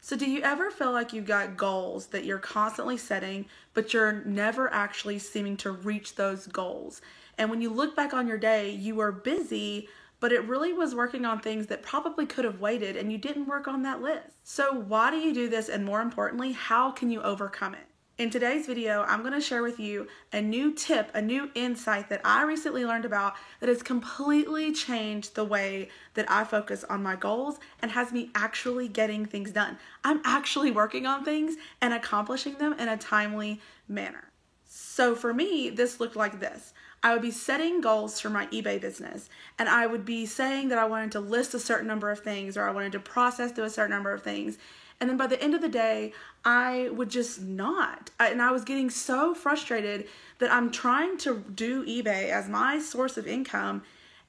So do you ever feel like you've got goals that you're constantly setting, but you're never actually seeming to reach those goals? And when you look back on your day, you were busy, but it really was working on things that probably could have waited and you didn't work on that list. So why do you do this? And more importantly, how can you overcome it? In today's video, I'm going to share with you a new tip, a new insight that I recently learned about that has completely changed the way that I focus on my goals and has me actually getting things done. I'm actually working on things and accomplishing them in a timely manner. So for me, this looked like this. I would be setting goals for my eBay business, and I would be saying that I wanted to list a certain number of things, or I wanted to process through a certain number of things. And then by the end of the day, I would just not. And I was getting so frustrated that I'm trying to do eBay as my source of income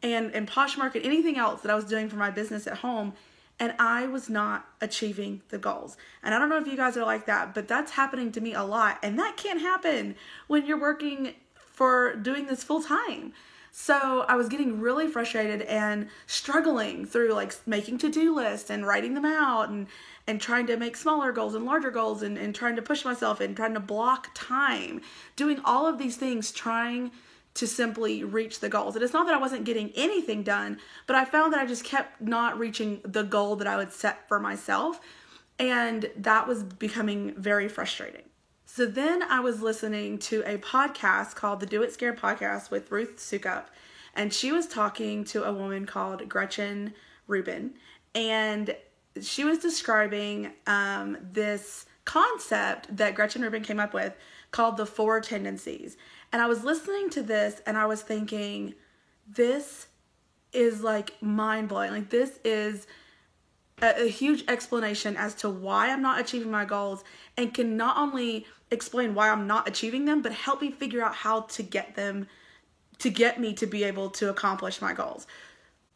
and Poshmark, anything else that I was doing for my business at home, and I was not achieving the goals. And I don't know if you guys are like that, but that's happening to me a lot. And that can't happen when you're working for doing this full time. So I was getting really frustrated and struggling through like making to-do lists and writing them out and trying to make smaller goals and larger goals and trying to push myself and trying to block time, doing all of these things, trying to simply reach the goals. And it's not that I wasn't getting anything done, but I found that I just kept not reaching the goal that I would set for myself. And that was becoming very frustrating. So then I was listening to a podcast called the Do It Scared Podcast with Ruth Soukup, and she was talking to a woman called Gretchen Rubin, and she was describing this concept that Gretchen Rubin came up with called the 4 tendencies. And I was listening to this and I was thinking, this is like mind-blowing. Like, this is a huge explanation as to why I'm not achieving my goals, and can not only explain why I'm not achieving them, but help me figure out how to get them, to get me to be able to accomplish my goals.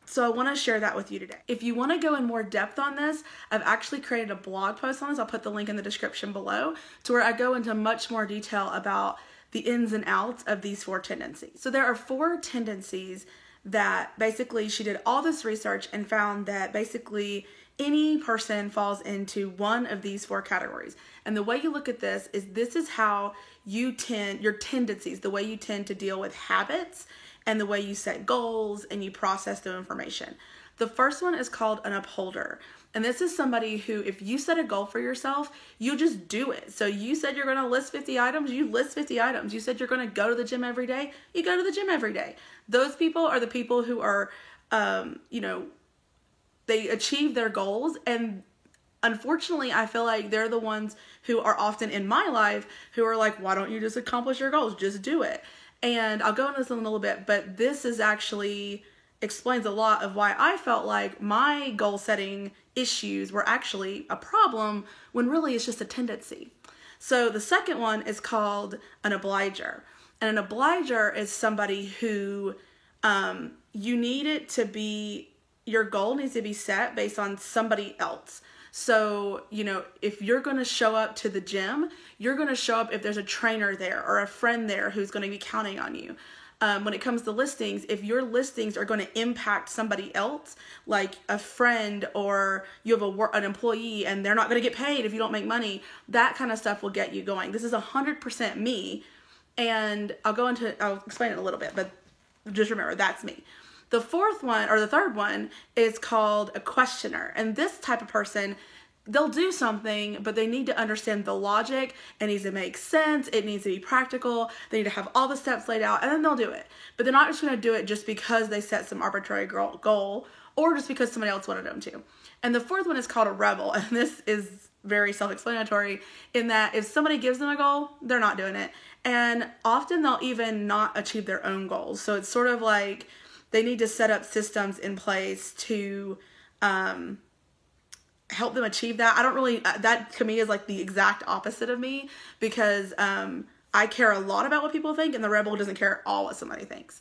So I want to share that with you today. If you want to go in more depth on this, I've actually created a blog post on this. I'll put the link in the description below, to where I go into much more detail about the ins and outs of these 4 tendencies. So there are 4 tendencies that basically she did all this research and found that basically any person falls into one of these 4 categories. And the way you look at this is how your tendencies, the way you tend to deal with habits and the way you set goals and you process the information. The first one is called an upholder. And this is somebody who, if you set a goal for yourself, you just do it. So you said you're going to list 50 items, you list 50 items. You said you're going to go to the gym every day, you go to the gym every day. Those people are the people who are, they achieve their goals. And unfortunately, I feel like they're the ones who are often in my life who are like, why don't you just accomplish your goals? Just do it. And I'll go into this in a little bit, but this is actually explains a lot of why I felt like my goal setting issues were actually a problem when really it's just a tendency. So the second one is called an obliger. And an obliger is somebody who you need it to be, your goal needs to be set based on somebody else. So, if you're going to show up to the gym, you're going to show up if there's a trainer there or a friend there who's going to be counting on you. When it comes to listings, if your listings are going to impact somebody else, like a friend, or you have an employee and they're not going to get paid if you don't make money, that kind of stuff will get you going. This is 100% me, and I'll explain it in a little bit, but just remember, that's me. The third one is called a questioner. And this type of person, they'll do something, but they need to understand the logic. It needs to make sense. It needs to be practical. They need to have all the steps laid out, and then they'll do it. But they're not just going to do it just because they set some arbitrary goal or just because somebody else wanted them to. And the fourth one is called a rebel. And this is very self-explanatory in that if somebody gives them a goal, they're not doing it. And often they'll even not achieve their own goals. So it's sort of like they need to set up systems in place to help them achieve that. That to me is like the exact opposite of me, because I care a lot about what people think, and the rebel doesn't care at all what somebody thinks.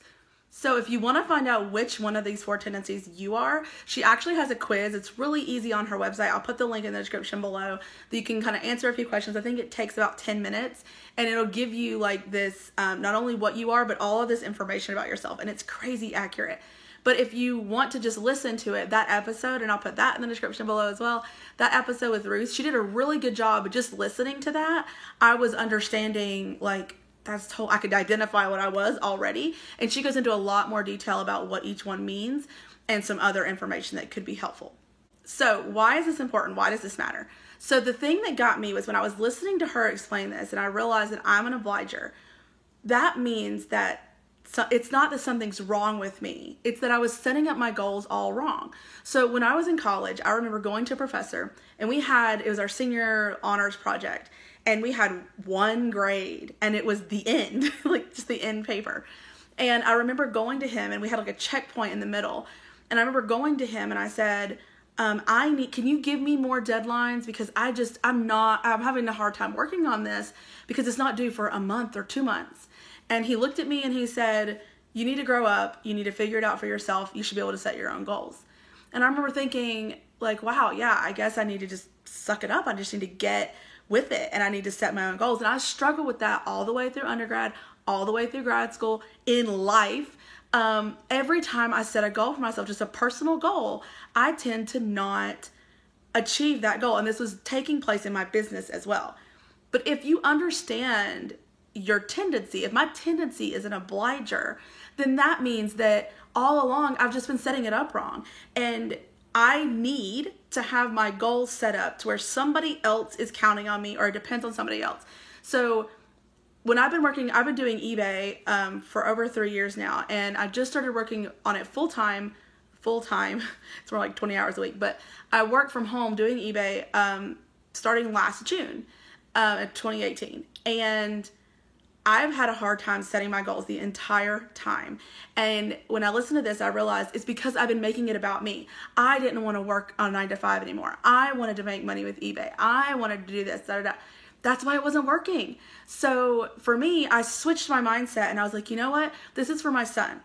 So if you want to find out which one of these 4 tendencies you are, she actually has a quiz. It's really easy on her website. I'll put the link in the description below that you can kind of answer a few questions. I think it takes about 10 minutes, and it'll give you like this, not only what you are, but all of this information about yourself. And it's crazy accurate. But if you want to just listen to it, that episode, and I'll put that in the description below as well, that episode with Ruth, she did a really good job of just listening to that. I was understanding, like, I could identify what I was already. And she goes into a lot more detail about what each one means and some other information that could be helpful. So why is this important? Why does this matter? So the thing that got me was when I was listening to her explain this and I realized that I'm an obliger. That means that it's not that something's wrong with me. It's that I was setting up my goals all wrong. So when I was in college, I remember going to a professor and it was our senior honors project. And we had one grade and it was the end, like just the end paper. And I remember going to him and we had like a checkpoint in the middle. And I remember going to him and I said, can you give me more deadlines? Because I'm having a hard time working on this because it's not due for a month or 2 months. And he looked at me and he said, you need to grow up. You need to figure it out for yourself. You should be able to set your own goals. And I remember thinking like, wow, yeah, I guess I need to just suck it up. I just need to get with it and I need to set my own goals. And I struggled with that all the way through undergrad, all the way through grad school, in life. Every time I set a goal for myself, just a personal goal, I tend to not achieve that goal. And this was taking place in my business as well. But if you understand your tendency, if my tendency is an obliger, then that means that all along I've just been setting it up wrong. And I need to have my goals set up to where somebody else is counting on me or it depends on somebody else. So when I've been doing eBay for over 3 years now, and I just started working on it full time. It's more like 20 hours a week, but I work from home doing eBay starting last June of 2018. And I've had a hard time setting my goals the entire time. And when I listened to this, I realized it's because I've been making it about me. I didn't want to work on 9 to 5 anymore. I wanted to make money with eBay. I wanted to do this. That's why it wasn't working. So for me, I switched my mindset and I was like, you know what? This is for my son.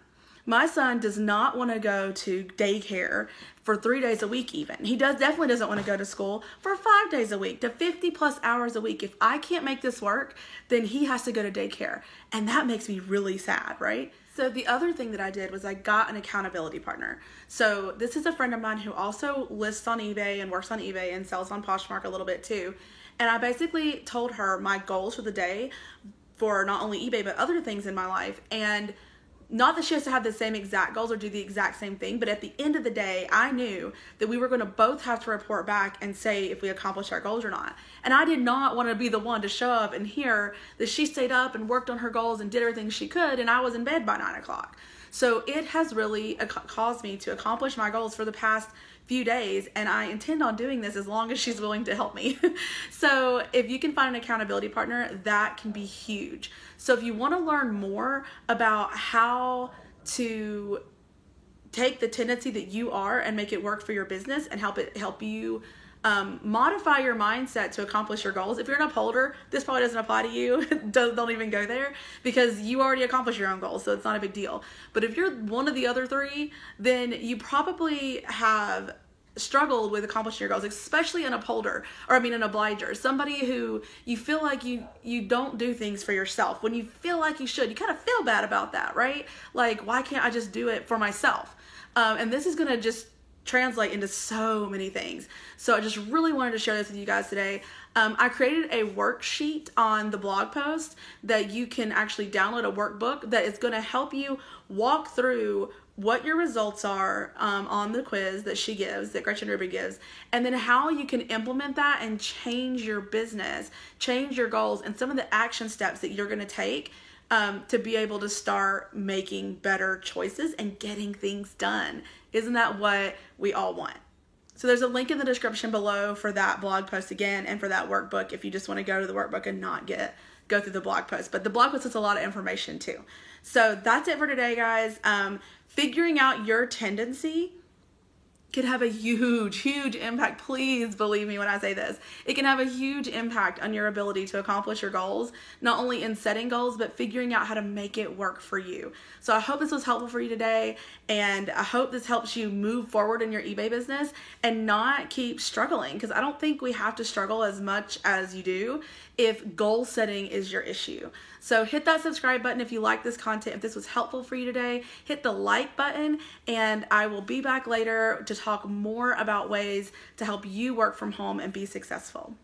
My son does not want to go to daycare for 3 days a week even. He definitely doesn't want to go to school for 5 days a week, to 50 plus hours a week. If I can't make this work, then he has to go to daycare. And that makes me really sad, right? So the other thing that I did was I got an accountability partner. So this is a friend of mine who also lists on eBay and works on eBay and sells on Poshmark a little bit too. And I basically told her my goals for the day for not only eBay, but other things in my life. And not that she has to have the same exact goals or do the exact same thing, but at the end of the day, I knew that we were going to both have to report back and say if we accomplished our goals or not. And I did not want to be the one to show up and hear that she stayed up and worked on her goals and did everything she could, and I was in bed by 9 o'clock. So it has really caused me to accomplish my goals for the past few days, and I intend on doing this as long as she's willing to help me. So if you can find an accountability partner, that can be huge. So if you want to learn more about how to take the tendency that you are and make it work for your business and help you modify your mindset to accomplish your goals. If you're an upholder, this probably doesn't apply to you. Don't even go there because you already accomplished your own goals, so it's not a big deal. But if you're one of the other three, then you probably have struggled with accomplishing your goals, especially an upholder, or an obliger, somebody who you feel like you don't do things for yourself when you feel like you should. You kind of feel bad about that, right? Like, why can't I just do it for myself? And this is going to just translate into so many things. So I just really wanted to share this with you guys today. I created a worksheet on the blog post that you can actually download, a workbook that is going to help you walk through what your results are on the quiz that she gives, that Gretchen Rubin gives, and then how you can implement that and change your business, change your goals, and some of the action steps that you're going to take to be able to start making better choices and getting things done. Isn't that what we all want? So there's a link in the description below for that blog post again, and for that workbook if you just want to go to the workbook and not go through the blog post. But the blog post has a lot of information too. So that's it for today, guys. Figuring out your tendency can have a huge impact. Please believe me when I say this. It can have a huge impact on your ability to accomplish your goals, not only in setting goals, but figuring out how to make it work for you. So I hope this was helpful for you today, and I hope this helps you move forward in your eBay business and not keep struggling, because I don't think we have to struggle as much as you do if goal setting is your issue. So hit that subscribe button if you like this content. If this was helpful for you today, hit the like button, and I will be back later to talk more about ways to help you work from home and be successful.